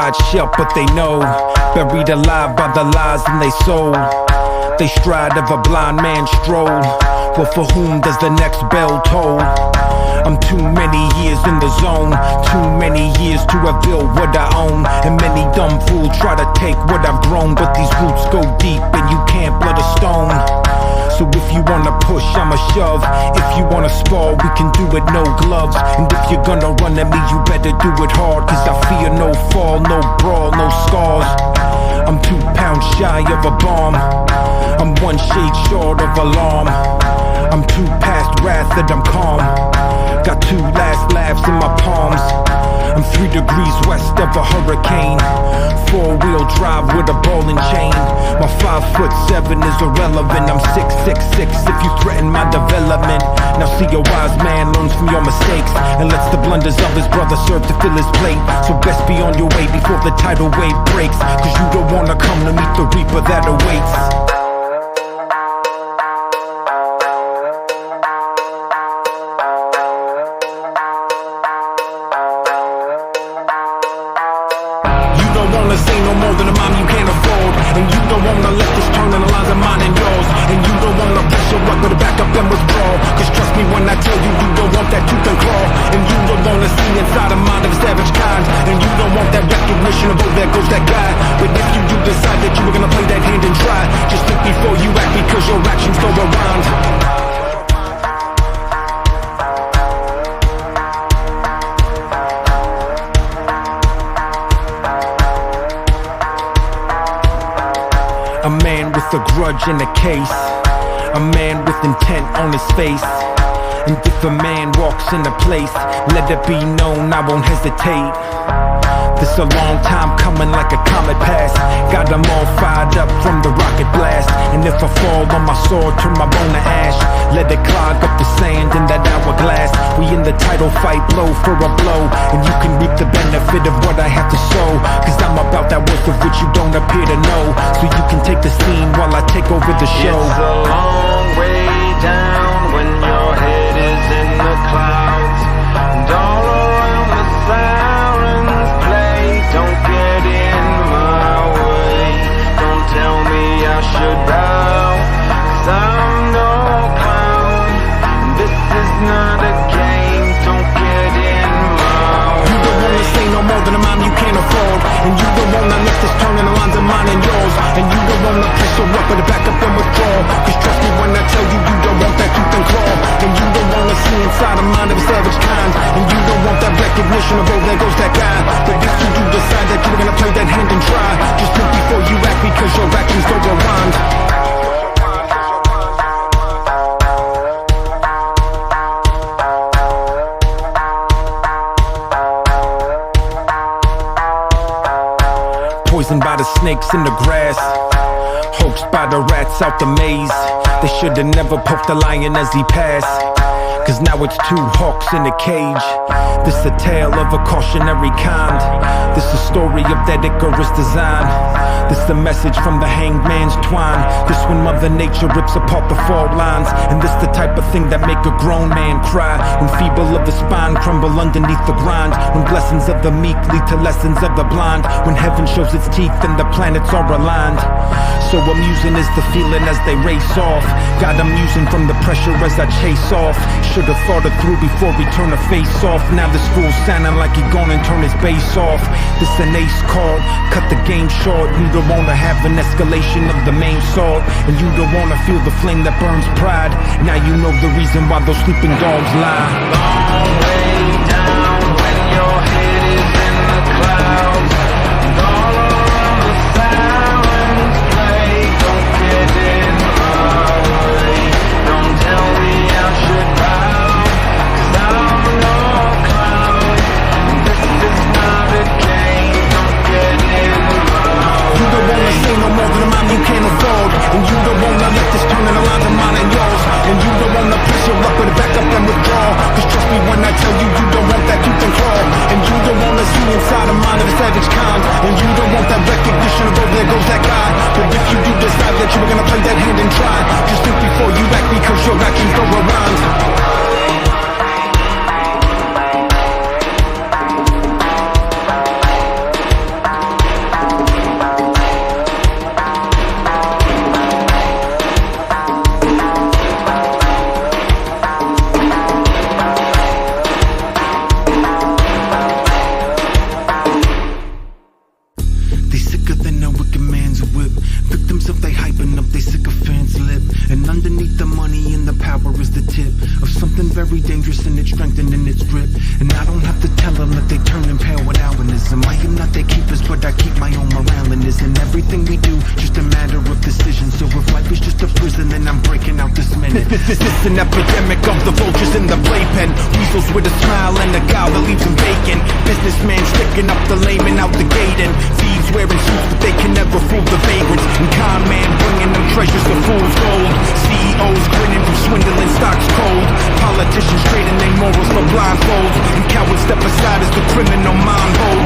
wide shut, but they know, buried alive by the lies in they soul. They stride of a blind man's stroll, but for whom does the next bell toll? I'm too many years in the zone, too many years to have built what I own. And many dumb fools try to take what I've grown, but these roots go deep and you can't blood a stone. So if you wanna push, I'ma shove. If you wanna spar, we can do it no gloves. And if you're gonna run at me, you better do it hard, cause I fear no fall, no brawl, no scars. I'm 2 pounds shy of a bomb, I'm 1 shade short of alarm. I'm too past wrath that I'm calm, got 2 last laughs in my palms. I'm 3 degrees west of a hurricane, 4-wheel drive with a ball and chain. My 5'7" is irrelevant, I'm 6'6" if you threaten my development. Now see, a wise man learns from your mistakes and lets the blunders of his brother serve to fill his plate. So best be on your way before the tidal wave breaks, cause you don't wanna come to meet the reaper that awaits. Say no more than a mom you can't afford, and you don't wanna let this turn in the lines of mine and yours. And you don't wanna press your luck, but to back up and withdraw, cause trust me when I tell you, you don't want that tooth and claw. And you don't wanna see inside the mind of a savage kind, and you don't want that recognition of, oh, there goes that guy. But if you do decide that you were gonna play that hand and try, just think before you act, because your actions go around. A man with a grudge in a case, a man with intent on his face. And if a man walks in a place, let it be known I won't hesitate. This a long time coming like a comet pass, got them all fired up from the rocket blast. And if I fall on my sword, turn my bone to ash, let it clog up the sand in that hourglass. We in the title fight, blow for a blow, and you can reap the benefit of what I have to sow, cause I'm about that worth of which you don't appear to know. So you can take the scene while I take over the show. It's a long way down when your head is in the clouds, and all around the sirens play. Don't get in my way, don't tell me I should bow, cause I'm no clown. This is not a game, don't get in my way. You don't wanna say no more than a mom you can't afford, and you don't wanna let this turn in the lines of mine and yours. And you don't wanna press your luck, but to back up and withdraw, cause trust me when I tell you, you don't want that tooth and claw. And you don't wanna see inside the mind of a savage kind, and you don't want that recognition of, oh, there goes that guy. But if you do decide that you're gonna play that hand and try, just think before you act, because your actions go around. Poisoned by the snakes in the grass, hoaxed by the rats out the maze. They should've never poked the lion as he passed, cause now it's 2 hawks in a cage. This a tale of a cautionary kind, this a story of that Icarus design. This a message from the hanged man's twine, this when Mother Nature rips apart the fault lines. And this the type of thing that make a grown man cry, when feeble of the spine crumble underneath the grind, when blessings of the meek lead to lessons of the blind, when heaven shows its teeth and the planets are aligned. So amusing is the feeling as they race off, got them using from the pressure as I chase off. Should've thought it through before we turn the face off. Now this fool sounding like he gonna turn his bass off. This an ace card, cut the game short. You don't wanna have an escalation of the main sword, and you don't wanna feel the flame that burns pride. Now you know the reason why those sleeping dogs lie. Long way down when your head is in the clouds, and all around the sirens play. Don't get in my way, don't tell me I should bow, cause I'm no clown. This is not a game, don't get in my way. You don't wanna say no more than a mom you can't afford, and you don't wanna let this turn in the lines of mine and yours. And you don't wanna press your luck, but to back up and withdraw, cause trust me when I tell you, you don't want that tooth and claw. And you don't wanna see inside the mind of a savage kind, and you don't want that recognition of, oh, there goes that guy. But if you do decide that you were gonna play that hand and try, just think before you act, because your actions go around. Underneath the money and the power is the tip of something very dangerous, and it's strengthened in its grip. And I don't have to tell them that they turn and pale with albinism. I am not their keepers, but I keep my own morale, and isn't everything we do just a matter of decision? So if life is just a prison, then I'm breaking out this minute. This is an epidemic of the vultures in the playpen. Weasels with a smile and a gal that leaves them vacant. Businessmen sticking up the lame and out the gate, and thieves wearing suits but they can never fool the vagrants. And con man bringing them treasures of fool's gold. CEOs grinning from swindling stocks cold. Politicians trading their morals for blindfolds, and cowards step aside as the criminal mind holds.